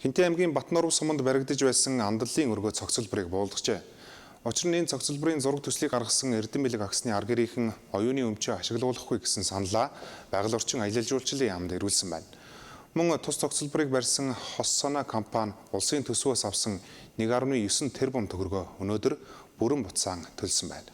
Хинтээ аймгийн Батноров суманд баригдаж байсан андаллын өргөө цогцлборыг буулгажээ. Учир нь энэ цогцлборын зураг төслийг гаргасан Эрдэнэбилэг агсны аргирийнхэн оюуны өмчөө ашиглуулахгүй гэсэн саналаа байгаль орчин аялал жуулчлалын яамд ирүүлсэн байна. Мөн тус цогцлборыг барьсан Хоссона компани улсын төсвөөс авсан 1.9 тэрбум төгрөгөө өнөөдөр бүрэн буцаан төлсөн байна.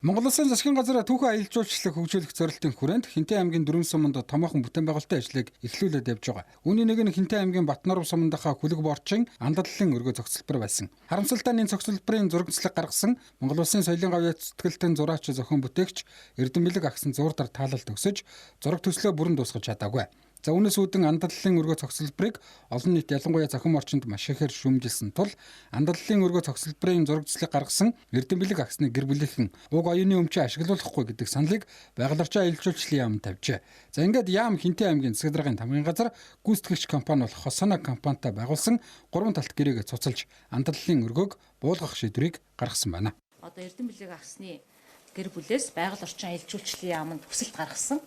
Монгол Улсын засгийн газар түүхэн аялал жуулчлалыг хөгжүүлэх зорилтын хүрээнд Хинтээ аймгийн Дөрвөн суманд томоохон бүтээн байгуулалтын ажлыг эхлүүлээд явж байгаа. Үүний нэг нь Хинтээ аймгийн Батноров сумандахаа хүлэг борчин андаллын өргөө цогцлбор байсан. Харамсалтай нь энэ цогцлборын зурагчлаг гаргасан Монгол Улсын соёлын гавьяа цэцгэлтэн зураач зохион бүтээгч Эрдэнэбилэг агсын зурдар таалал төгсөж зураг төслөө бүрэн дуусгаж чадаагүй. За үүнээс үүдэн андаллын өргөө цогцлборыг олон нийт ялангуяа зохион орчинд маш ихээр шүүмжилсэн тул андаллын өргөө цогцлборын зурагчлалыг гаргасан Эрдэнэбилэг агсны гэр бүлийнхэн уг оюуны өмчөө ашиглуулахгүй гэдэг саналыг байгаль орчин аялал жуулчлалын яамд тавьжээ. За ингээд яам Хинтээ аймгийн засаг даргын тамгын газар гүйцэтгэгч компани болох Хоссона компанитай байгуулсан 3 талт гэрээгээ цуцалж андаллын өргөөг буулгах шийдвэрийг гаргасан байна. Одоо Эрдэнэбилэг агсны гэр бүлээс байгаль орчин аялал жуулчлалын яамд хүсэлт гаргасан.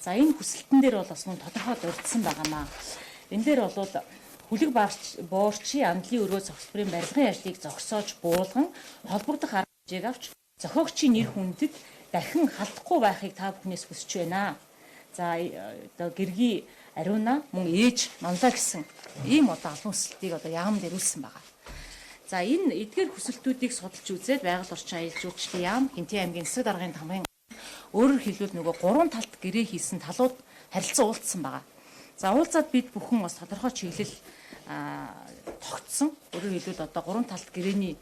За энэ хүсэлтэн дээр бол бас мөн тодорхой дурдсан байгаамаа. Энэ дээр бол хүлэг боорчийн андлын өргөө цогцлборын барилгын ажлыг зогсоож буулган холбогдох арга хэмжээг авч зохиогчийн нэр хүндэд дахин халдахгүй байхыг та бүхнээс хүсэж байна. За одоо гэргий ариуна мөн ээж манлаа гэсэн ийм одоо албан хүсэлтийг одоо яамд ирүүлсэн байгаа. За энэ эдгээр хүсэлтүүдийг судалж үзээд байгаль орчин аялал жуулчлалын яам Хинтээ аймгийн засаг даргын тамгын өөрөөр хэлбэл нөгөө 3 талт гэрээ хийсэн талууд харилцан уулзсан байгаа. За уулзаад бид бүхэн бас тодорхой чиглэл тогтсон. Өөрөөр хэлбэл одоо 3 талт гэрээний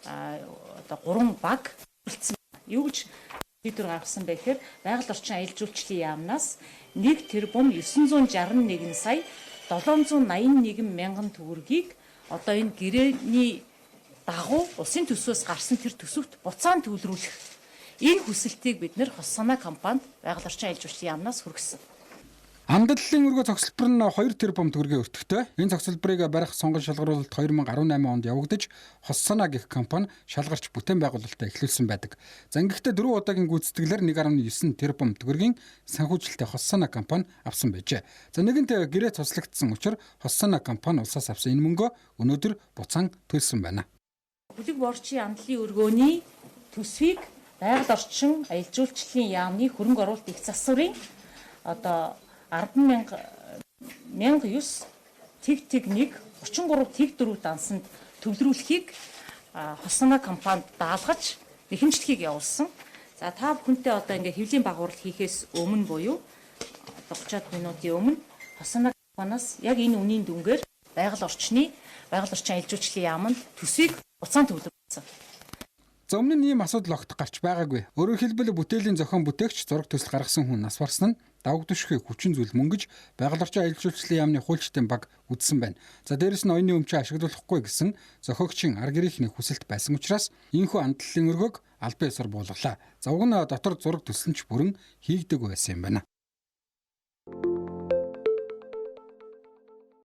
одоо 3 баг үлдсэн. Юу гэж шийдвэр гаргасан бэ гэхээр байгаль орчин аялал жуулчлалын яамнаас 1 тэрбум 961 сая 781 мянган төгрөгийг одоо энэ гэрээний дагуу улсын төсвөөс гарсан тэр төсөвт буцаан төвлөрүүлэх энэ хүсэлтийг бид нэр Хоссона компанид байгаль орчин аялал жуулчлалын яамнаас хүргэсэн. Андаллын өргөө цогцлбор нь 2 тэрбум төгрөгийн өртөгтэй. Энэ цогцлборыг барих сонгон шалгаруулалт 2018 онд явагдаж Хоссона гэх компани шалгарч бүтээн байгуулалтаа эхлүүлсэн байдаг. За ингэхдээ 4 удаагийн гүйцэтгэлээр 1.9 тэрбум төгрөгийн санхүүжилттэй Хоссона компани авсан байжээ. За нэгэнт гэрээ цуцлагдсан учраас Хоссона компани улсаас авсан энэ мөнгөө өнөөдөр буцаан төлсөн байна. Хүлэг боорчийн андлын өргөөний төсвийг байгаль орчин аялал жуулчлалын яамны хөрөнгө оруулалт их засварын одоо 10,009 тэг 1 33 тэг 4 дансанд төвлөрүүлэхийг Хоссона компанид даалгаж нэхэмжлэхийг явуулсан. За та бүхэнтэй одоо ингээ хэвлийн багварал хийхээс өмнө буюу 30 минутын өмнө Хоссона компаниас яг энэ үнийн дүнгээр байгаль орчин аялал жуулчлалын яамд төсвийг буцаан төвлөрүүлсэн. За өмнө нь ийм асуудал огт гарч байгаагүй. Өөрөөр хэлбэл бүтээлийн зохион бүтээгч зураг төсөл гаргасан хүн нас барсан нь давг түшхийг хүчин зүйл мөнгөж байгаль орчин аялал жуулчлалын яамны хуульчдын баг үдсэн байна. За дээрэс нь оюуны өмчөө ашиглуулахгүй гэсэн зохиогчийн аргирийнхний хүсэлт байсан учраас энэхүү андаллын өргөөг албан ёсоор буулгалаа. За уг нь дотор зураг төсөл нь ч бүрэн хийгдэг байсан юм байна.